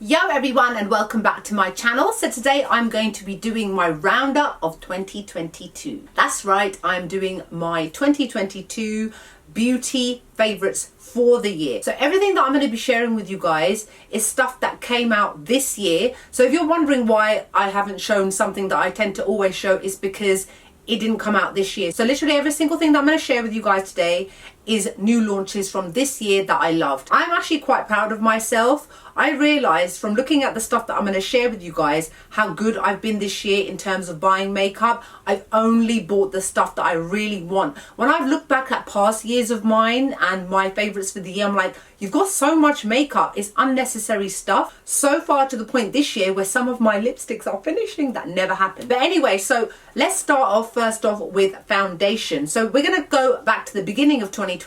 Yo everyone, and welcome back to my channel. So today I'm going to be doing my roundup of 2022. That's right, I'm doing my 2022 beauty favorites for the year. So everything that I'm going to be sharing with you guys is stuff that came out this year. So if you're wondering why I haven't shown something that I tend to always show, is because it didn't come out this year. So literally every single thing that I'm going to share with you guys today is new launches from this year that I loved. I'm actually quite proud of myself. I realized from looking at the stuff that I'm going to share with you guys how good I've been this year in terms of buying makeup. I've only bought the stuff that I really want. When I've looked back at past years of mine and my favorites for the year, I'm like, you've got so much makeup, it's unnecessary stuff. So far to the point this year where some of my lipsticks are finishing. That never happened. But anyway, so let's start off first off with foundation. So we're going to go back to the beginning of 2022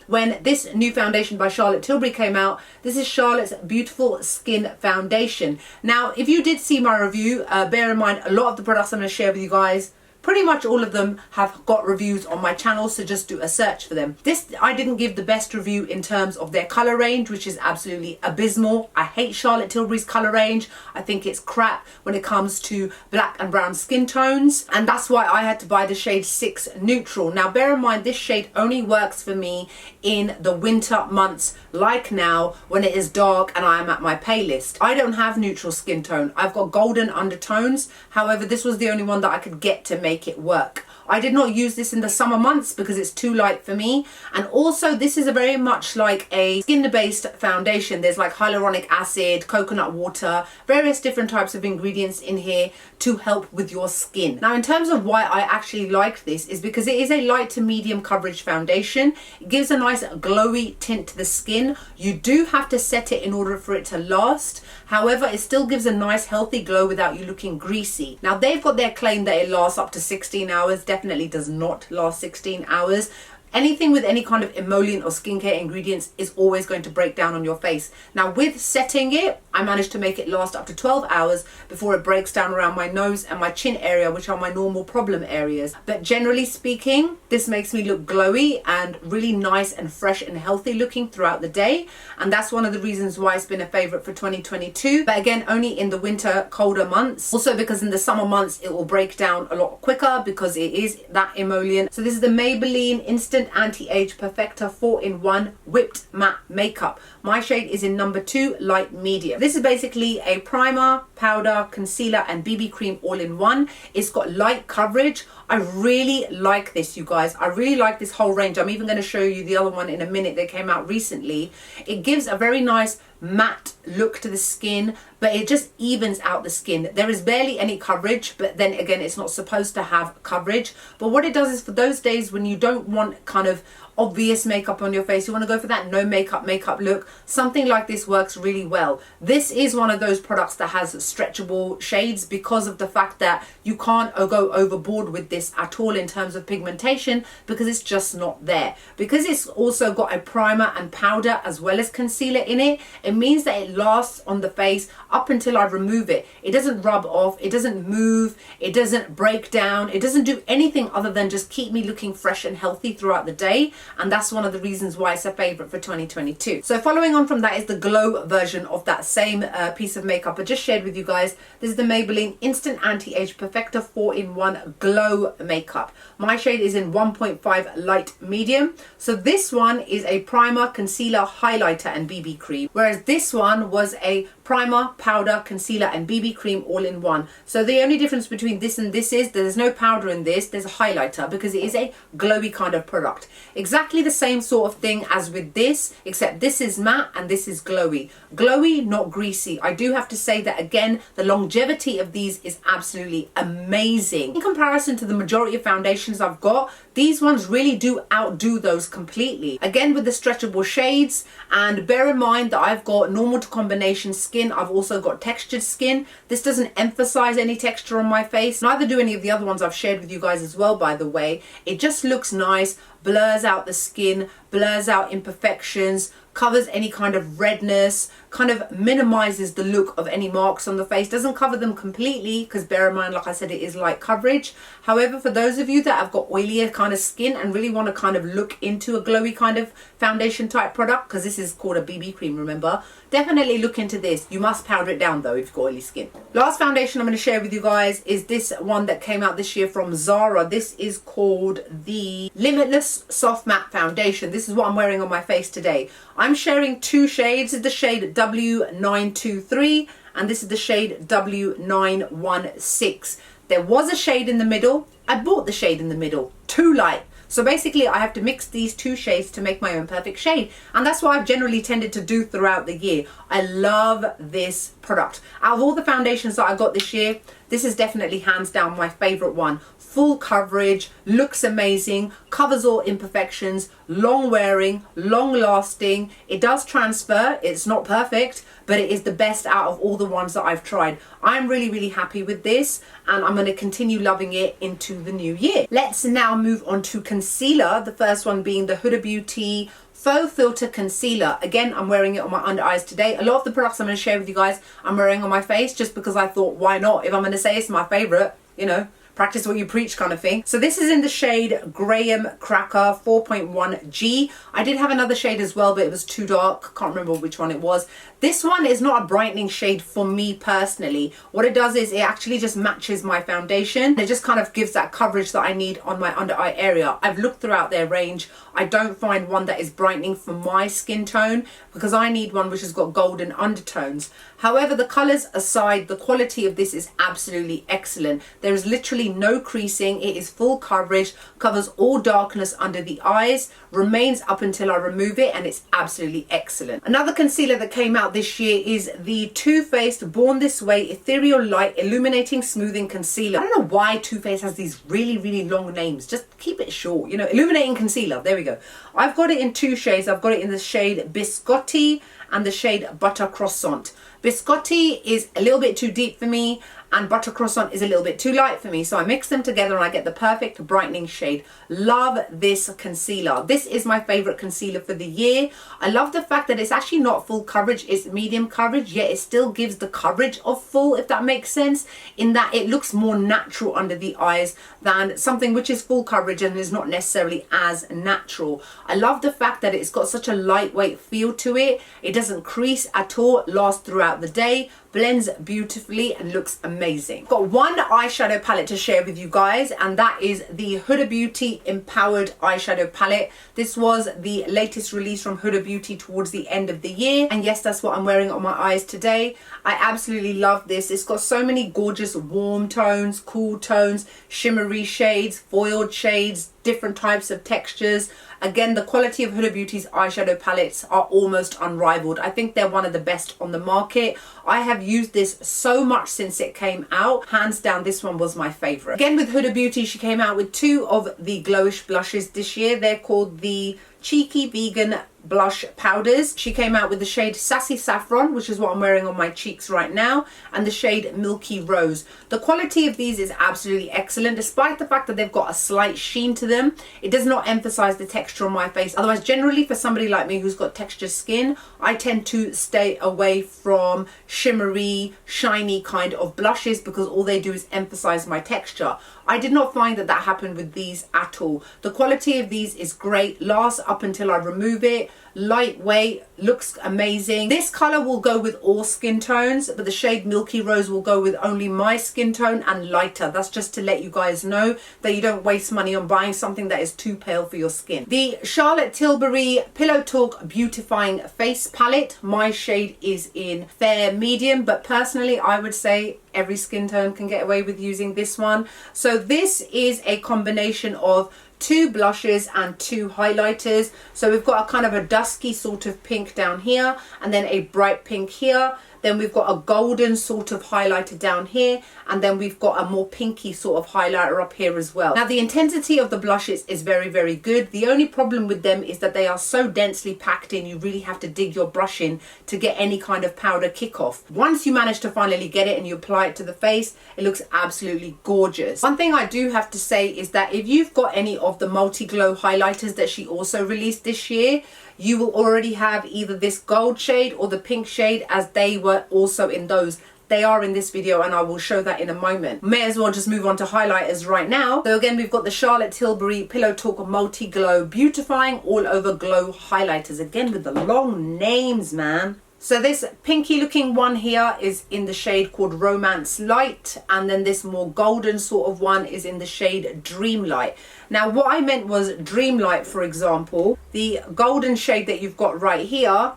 when this new foundation by Charlotte Tilbury came out. This is Charlotte's Beautiful Skin Foundation. Now, if you did see my review, bear in mind a lot of the products I'm going to share with you guys, pretty much all of them have got reviews on my channel, so just do a search for them. This, I didn't give the best review in terms of their colour range, which is absolutely abysmal. I hate Charlotte Tilbury's colour range. I think it's crap when it comes to black and brown skin tones, and that's why I had to buy the shade 6 Neutral. Now bear in mind, this shade only works for me in the winter months, like now when it is dark and I am at my palest. I don't have neutral skin tone. I've got golden undertones. However, this was the only one that I could get to make it work. I did not use this in the summer months because it's too light for me, and also this is a very much like a skin based foundation. There's like hyaluronic acid, coconut water, various different types of ingredients in here to help with your skin. Now in terms of why I actually like this is because it is a light to medium coverage foundation. It gives a nice glowy tint to the skin. You do have to set it in order for it to last. However, it still gives a nice healthy glow without you looking greasy. Now they've got their claim that it lasts up to 16 hours. Definitely does not last 16 hours. Anything with any kind of emollient or skincare ingredients is always going to break down on your face. Now with setting it, I managed to make it last up to 12 hours before it breaks down around my nose and my chin area, which are my normal problem areas. But generally speaking, this makes me look glowy and really nice and fresh and healthy looking throughout the day. And that's one of the reasons why it's been a favorite for 2022. But again, only in the winter, colder months. Also because in the summer months, it will break down a lot quicker because it is that emollient. So this is the Maybelline Instant Anti-Age Perfector 4-in-1 Whipped Matte Makeup. My shade is in number 2, light medium. This is basically a primer, powder, concealer and BB cream all in one. It's got light coverage. I really like this, you guys. I really like this whole range. I'm even going to show you the other one in a minute that came out recently. It gives a very nice matte look to the skin, but it just evens out the skin. There is barely any coverage, but then again, it's not supposed to have coverage. But what it does is for those days when you don't want kind of obvious makeup on your face, you want to go for that no makeup look, something like this works really well. This is one of those products that has stretchable shades because of the fact that you can't go overboard with this at all in terms of pigmentation because it's just not there. Because it's also got a primer and powder as well as concealer in it, it means that it lasts on the face up until I remove it. It doesn't rub off, it doesn't move, it doesn't break down, it doesn't do anything other than just keep me looking fresh and healthy throughout the day. And that's one of the reasons why it's a favorite for 2022. So following on from that is the glow version of that same piece of makeup I just shared with you guys. This is the Maybelline Instant Anti-Age Perfector 4-in-1 Glow Makeup. My shade is in 1.5 light medium. So this one is a primer, concealer, highlighter and BB cream, whereas this one was a primer, powder, concealer and BB cream all in one. So the only difference between this and this is there's no powder in this, there's a highlighter because it is a glowy kind of product. Exactly the same sort of thing as with this, except this is matte and this is glowy. Glowy, not greasy. I do have to say that again, the longevity of these is absolutely amazing. In comparison to the majority of foundations I've got, these ones really do outdo those completely. Again with the stretchable shades, and bear in mind that I've got normal to combination skin. I've also got textured skin. This doesn't emphasize any texture on my face. Neither do any of the other ones I've shared with you guys as well, by the way. It just looks nice, blurs out the skin, blurs out imperfections, covers any kind of redness, kind of minimizes the look of any marks on the face. Doesn't cover them completely, because bear in mind, like I said, it is light coverage. However, for those of you that have got oilier kind of skin and really want to kind of look into a glowy kind of foundation type product, because this is called a BB cream, remember, definitely look into this. You must powder it down though if you've got oily skin. Last foundation I'm going to share with you guys is this one that came out this year from Zara. This is called the Limitless Soft Matte Foundation. This is what I'm wearing on my face today. I'm sharing two shades. This is the shade W923 and this is the shade W916. There was a shade in the middle. I bought the shade in the middle, too light. So basically I have to mix these two shades to make my own perfect shade. And that's what I've generally tended to do throughout the year. I love this product. Out of all the foundations that I got this year, this is definitely hands down my favorite one. Full coverage, looks amazing, covers all imperfections, long wearing, long lasting. It does transfer, it's not perfect, but it is the best out of all the ones that I've tried. I'm really, really happy with this and I'm going to continue loving it into the new year. Let's now move on to concealer. The first one being the Huda Beauty Faux Filter Concealer. Again, I'm wearing it on my under eyes today. A lot of the products I'm going to share with you guys, I'm wearing on my face just because I thought, why not? If I'm going to say it's my favorite, you know, practice what you preach kind of thing. So this is in the shade Graham Cracker 4.1G. I did have another shade as well, but it was too dark. Can't remember which one it was. This one is not a brightening shade for me personally. What it does is it actually just matches my foundation. It just kind of gives that coverage that I need on my under eye area. I've looked throughout their range. I don't find one that is brightening for my skin tone because I need one which has got golden undertones. However, the colors aside, the quality of this is absolutely excellent. There is literally no creasing. It is full coverage, covers all darkness under the eyes, remains up until I remove it, and it's absolutely excellent. Another concealer that came out this year is the Too Faced Born This Way Ethereal Light Illuminating Smoothing Concealer. I don't know why Too Faced has these really, really long names. Just keep it short, you know, illuminating concealer. There we go. I've got it in two shades. I've got it in the shade Biscotti and the shade Butter Croissant. Biscotti is a little bit too deep for me and Butter Croissant is a little bit too light for me. So I mix them together and I get the perfect brightening shade. Love this concealer. This is my favorite concealer for the year. I love the fact that it's actually not full coverage, it's medium coverage, yet it still gives the coverage of full, if that makes sense, in that it looks more natural under the eyes than something which is full coverage and is not necessarily as natural. I love the fact that it's got such a lightweight feel to it. It doesn't crease at all, lasts throughout the day, blends beautifully and looks amazing. Got one eyeshadow palette to share with you guys, and that is the Huda Beauty Empowered eyeshadow palette. This was the latest release from Huda Beauty towards the end of the year, and yes, that's what I'm wearing on my eyes today. I absolutely love this. It's got so many gorgeous warm tones, cool tones, shimmery shades, foiled shades, different types of textures. Again, the quality of Huda Beauty's eyeshadow palettes are almost unrivaled. I think they're one of the best on the market. I have used this so much since it came out. Hands down, this one was my favorite. Again, with Huda Beauty, she came out with two of the GloWish blushes this year. They're called the Cheeky Vegan Blush Powders. She came out with the shade Sassy Saffron, which is what I'm wearing on my cheeks right now, and the shade Milky Rose. The quality of these is absolutely excellent, despite the fact that they've got a slight sheen to them. It does not emphasize the texture on my face. Otherwise, generally for somebody like me who's got textured skin, I tend to stay away from shimmery, shiny kind of blushes because all they do is emphasize my texture. I did not find that that happened with these at all. The quality of these is great, lasts up until I remove it, lightweight, looks amazing. This color will go with all skin tones, but the shade Milky Rose will go with only my skin tone and lighter. That's just to let you guys know that you don't waste money on buying something that is too pale for your skin. The Charlotte Tilbury Pillow Talk Beautifying Face Palette. My shade is in fair medium, but personally I would say every skin tone can get away with using this one. So this is a combination of two blushes and two highlighters. So we've got a kind of a dusky sort of pink down here and then a bright pink here. Then we've got a golden sort of highlighter down here, and then we've got a more pinky sort of highlighter up here as well. Now the intensity of the blushes is very, very good. The only problem with them is that they are so densely packed in, you really have to dig your brush in to get any kind of powder kick off. Once you manage to finally get it and you apply it to the face, it looks absolutely gorgeous. One thing I do have to say is that if you've got any of the multi-glow highlighters that she also released this year, you will already have either this gold shade or the pink shade, as they were also in those. They are in this video and I will show that in a moment. May as well just move on to highlighters right now. So again, we've got the Charlotte Tilbury Pillow Talk Multi Glow Beautifying All Over Glow Highlighters. Again with the long names, man. So this pinky looking one here is in the shade called Romance Light, and then this more golden sort of one is in the shade Dream Light. Now what I meant was Dream Light, for example, the golden shade that you've got right here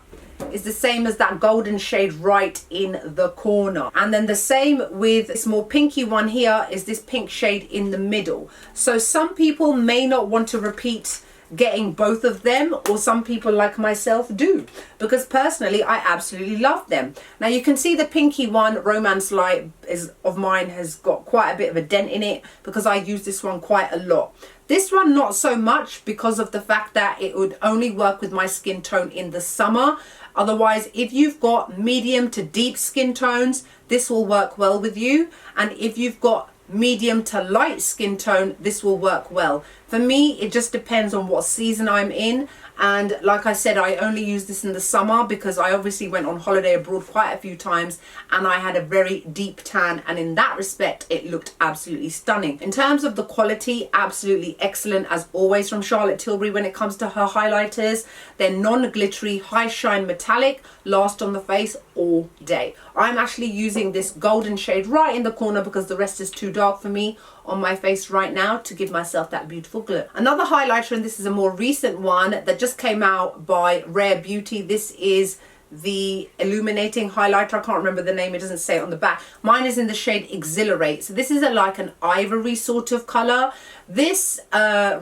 is the same as that golden shade right in the corner, and then the same with this more pinky one here is this pink shade in the middle. So some people may not want to repeat getting both of them, or some people like myself do, because personally I absolutely love them. Now you can see the pinky one, Romance Light, is of mine, has got quite a bit of a dent in it because I use this one quite a lot. This one not so much, because of the fact that it would only work with my skin tone in the summer. Otherwise, if you've got medium to deep skin tones, this will work well with you, and if you've got medium to light skin tone, this will work well. For me, it just depends on what season I'm in, and like I said, I only use this in the summer because I obviously went on holiday abroad quite a few times and I had a very deep tan, and in that respect it looked absolutely stunning. In terms of the quality, absolutely excellent as always from Charlotte Tilbury when it comes to her highlighters. They're non-glittery, high shine metallic, last on the face all day. I'm actually using this golden shade right in the corner because the rest is too dark for me on my face right now to give myself that beautiful glow. Another highlighter, and this is a more recent one that just came out by Rare Beauty. This is the illuminating highlighter. I can't remember the name, it doesn't say it on the back. Mine is in the shade Exhilarate. So this is like an ivory sort of color. This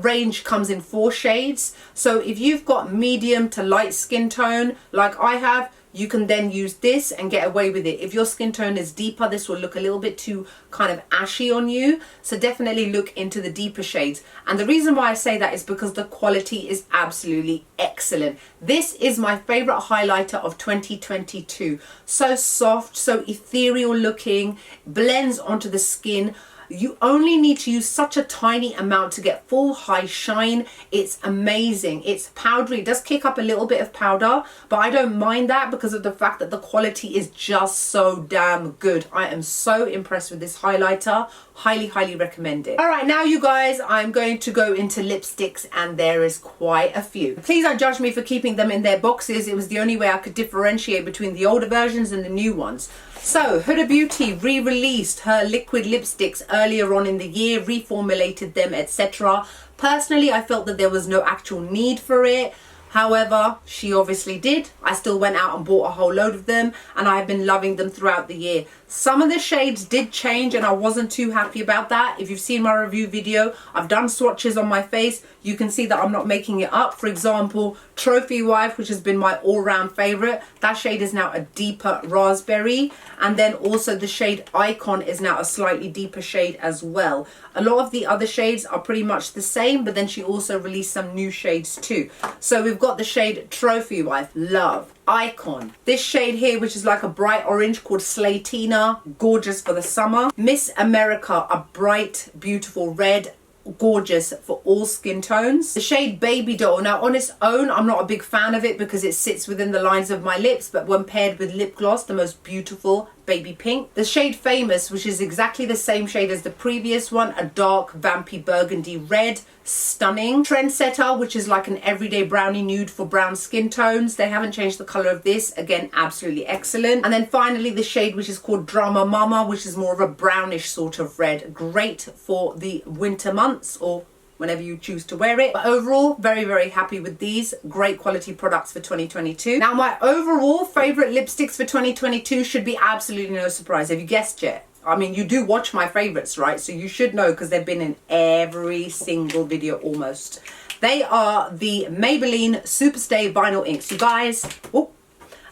range comes in 4 shades. So if you've got medium to light skin tone like I have, you can then use this and get away with it. If your skin tone is deeper, this will look a little bit too kind of ashy on you. So definitely look into the deeper shades. And the reason why I say that is because the quality is absolutely excellent. This is my favorite highlighter of 2022. So soft, so ethereal looking, blends onto the skin. You only need to use such a tiny amount to get full high shine. It's amazing. It's powdery. It does kick up a little bit of powder, but I don't mind that because of the fact that the quality is just so damn good. I am so impressed with this highlighter. Highly, highly recommend it. All right, now you guys, I'm going to go into lipsticks, and there is quite a few. Please don't judge me for keeping them in their boxes. It was the only way I could differentiate between the older versions and the new ones. So Huda Beauty re-released her liquid lipsticks earlier on in the year, reformulated them, etc. Personally, I felt that there was no actual need for it. However, she obviously did. I still went out and bought a whole load of them, and I've been loving them throughout the year. Some of the shades did change and I wasn't too happy about that. If you've seen my review video, I've done swatches on my face. You can see that I'm not making it up. For example, Trophy Wife, which has been my all-round favorite, that shade is now a deeper raspberry. And then also the shade Icon is now a slightly deeper shade as well. A lot of the other shades are pretty much the same, but then she also released some new shades too. So we've got the shade Trophy Wife, love. Icon, this shade here, which is like a bright orange, called Slatina, gorgeous for the summer. Miss America, a bright, beautiful red, gorgeous for all skin tones. The shade Baby Doll, now on its own I'm not a big fan of it because it sits within the lines of my lips, but when paired with lip gloss, the most beautiful baby pink. The shade Famous, which is exactly the same shade as the previous one, a dark vampy burgundy red, stunning. Trendsetter, which is like an everyday brownie nude for brown skin tones. They haven't changed the color of this. Again, absolutely excellent. And then finally the shade which is called Drama Mama, which is more of a brownish sort of red. Great for the winter months or whenever you choose to wear it. But overall, very, very happy with these. Great quality products for 2022. Now, my overall favorite lipsticks for 2022 should be absolutely no surprise. Have you guessed yet? I mean, you do watch my favorites, right? So you should know because they've been in every single video almost. They are the Maybelline Superstay Vinyl Inks. You guys,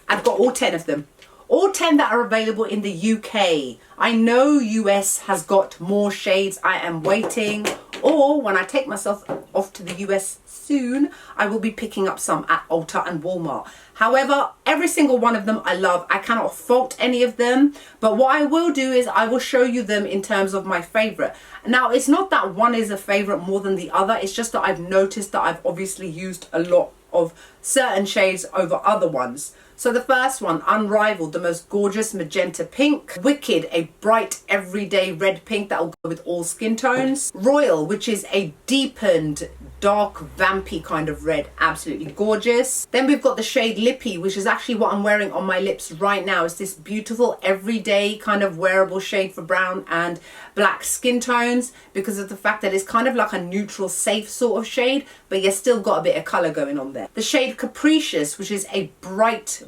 I've got all 10 of them. All 10 that are available in the UK. I know US has got more shades. I am waiting. Or when I take myself off to the US soon I will be picking up some at Ulta and Walmart. However, every single one of them I love. I cannot fault any of them, but what I will do is I will show you them in terms of my favorite. Now, it's not that one is a favorite more than the other, it's just that I've noticed that I've obviously used a lot of certain shades over other ones. So the first one, Unrivaled, the most gorgeous magenta pink. Wicked, a bright everyday red pink that will go with all skin tones. Royal, which is a deepened dark vampy kind of red, absolutely gorgeous. Then we've got the shade Lippy, which is actually what I'm wearing on my lips right now. It's this beautiful everyday kind of wearable shade for brown and black skin tones, because of the fact that it's kind of like a neutral safe sort of shade, but you've still got a bit of color going on there. The shade Capricious, which is a bright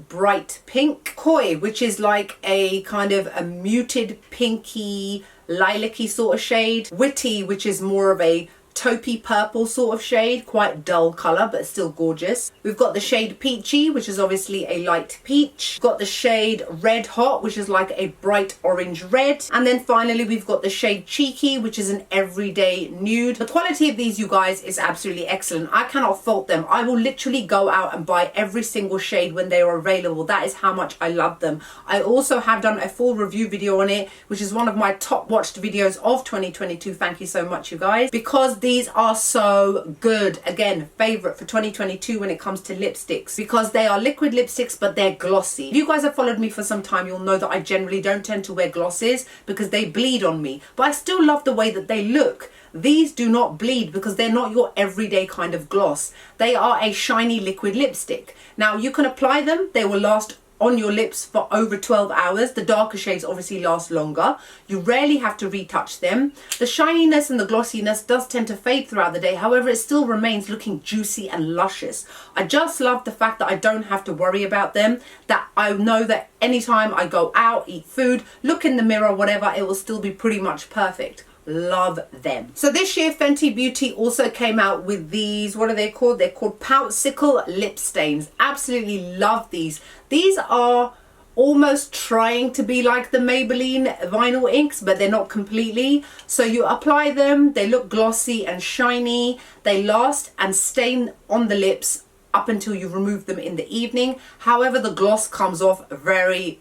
pink. Koi, which is like a kind of a muted pinky lilac-y sort of shade. Witty, which is more of a taupey purple sort of shade, quite dull color but still gorgeous. We've got the shade Peachy, which is obviously a light peach. We've got the shade Red Hot, which is like a bright orange red. And then finally we've got the shade Cheeky, which is an everyday nude. The quality of these, you guys, is absolutely excellent. I cannot fault them. I will literally go out and buy every single shade when they are available. That is how much I love them. I also have done a full review video on it, which is one of my top watched videos of 2022. Thank you so much, you guys, because these are so good. Again, favorite for 2022 when it comes to lipsticks, because they are liquid lipsticks but they're glossy. If you guys have followed me for some time, you'll know that I generally don't tend to wear glosses because they bleed on me, but I still love the way that they look. These do not bleed because they're not your everyday kind of gloss. They are a shiny liquid lipstick. Now you can apply them, they will last on your lips for over 12 hours. The darker shades obviously last longer. You rarely have to retouch them. The shininess and the glossiness does tend to fade throughout the day. However, it still remains looking juicy and luscious. I just love the fact that I don't have to worry about them, that I know that anytime I go out, eat food, look in the mirror, whatever, it will still be pretty much perfect. Love them. So this year Fenty Beauty also came out with these, what are they called? They're called Poutsicle lip stains. Absolutely love these. These are almost trying to be like the Maybelline vinyl inks, but they're not completely. So you apply them, they look glossy and shiny, they last and stain on the lips up until you remove them in the evening. However, the gloss comes off very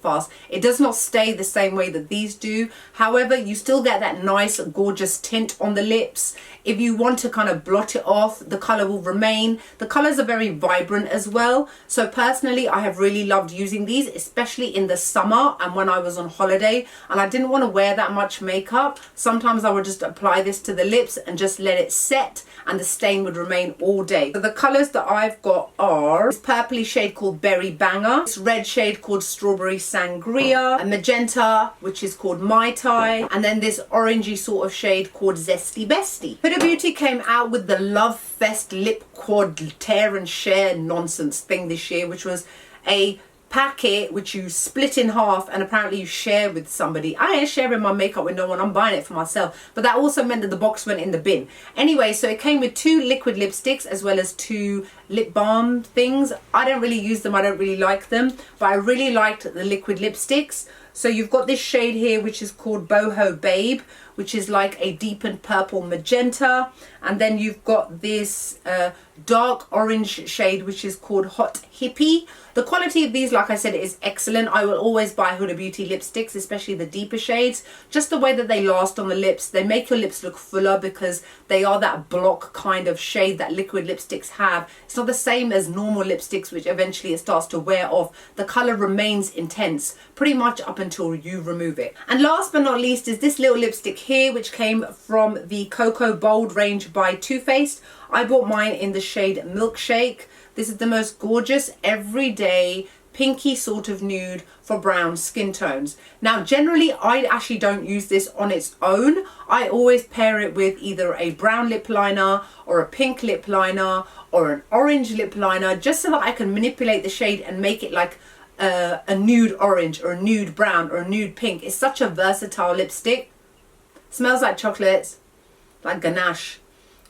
fast. It does not stay the same way that these do. However, you still get that nice gorgeous tint on the lips. If you want to kind of blot it off, the color will remain. The colors are very vibrant as well. So personally, I have really loved using these, especially in the summer and when I was on holiday and I didn't want to wear that much makeup. Sometimes I would just apply this to the lips and just let it set, and the stain would remain all day. So the colors that I've got are this purpley shade called Berry Banger, this red shade called Strawberry Sangria, a magenta which is called Mai Tai, and then this orangey sort of shade called Zesty Bestie. Huda Beauty came out with the Love Fest Lip Quad Tear and Share nonsense thing this year, which was a packet which you split in half and apparently you share with somebody. I ain't sharing my makeup with no one, I'm buying it for myself, but that also meant that the box went in the bin. Anyway, so it came with 2 liquid lipsticks as well as 2 lip balm things. I don't really use them, I don't really like them, but I really liked the liquid lipsticks. So you've got this shade here which is called Boho Babe, which is like a deepened purple magenta, and then you've got this dark orange shade which is called Hot Hippie. The quality of these, like I said, is excellent. I will always buy Huda Beauty lipsticks, especially the deeper shades. Just the way that they last on the lips, they make your lips look fuller because they are that block kind of shade that liquid lipsticks have. It's not the same as normal lipsticks, which eventually it starts to wear off. The color remains intense pretty much up until you remove it. And last but not least is this little lipstick here, which came from the Cocoa Bold range by Too Faced. I bought mine in the shade Milkshake. This is the most gorgeous everyday pinky sort of nude for brown skin tones. Now generally I actually don't use this on its own. I always pair it with either a brown lip liner or a pink lip liner or an orange lip liner, just so that I can manipulate the shade and make it like a nude orange or a nude brown or a nude pink. It's such a versatile lipstick. Smells like chocolates, like ganache.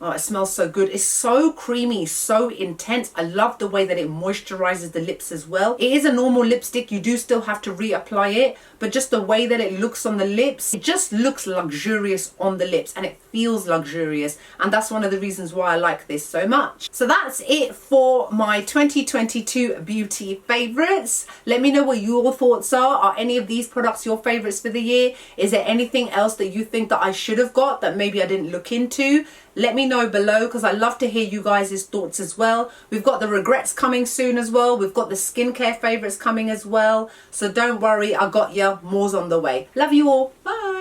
Oh, it smells so good. It's so creamy, so intense. I love the way that it moisturizes the lips as well. It is a normal lipstick. You do still have to reapply it, but just the way that it looks on the lips, it just looks luxurious on the lips and it feels luxurious. And that's one of the reasons why I like this so much. So that's it for my 2022 beauty favorites. Let me know what your thoughts are. Are any of these products your favorites for the year? Is there anything else that you think that I should have got that maybe I didn't look into? Let me know below, because I love to hear you guys' thoughts as well. We've got the regrets coming soon as well. We've got the skincare favorites coming as well. So don't worry, I got ya. More's on the way. Love you all. Bye.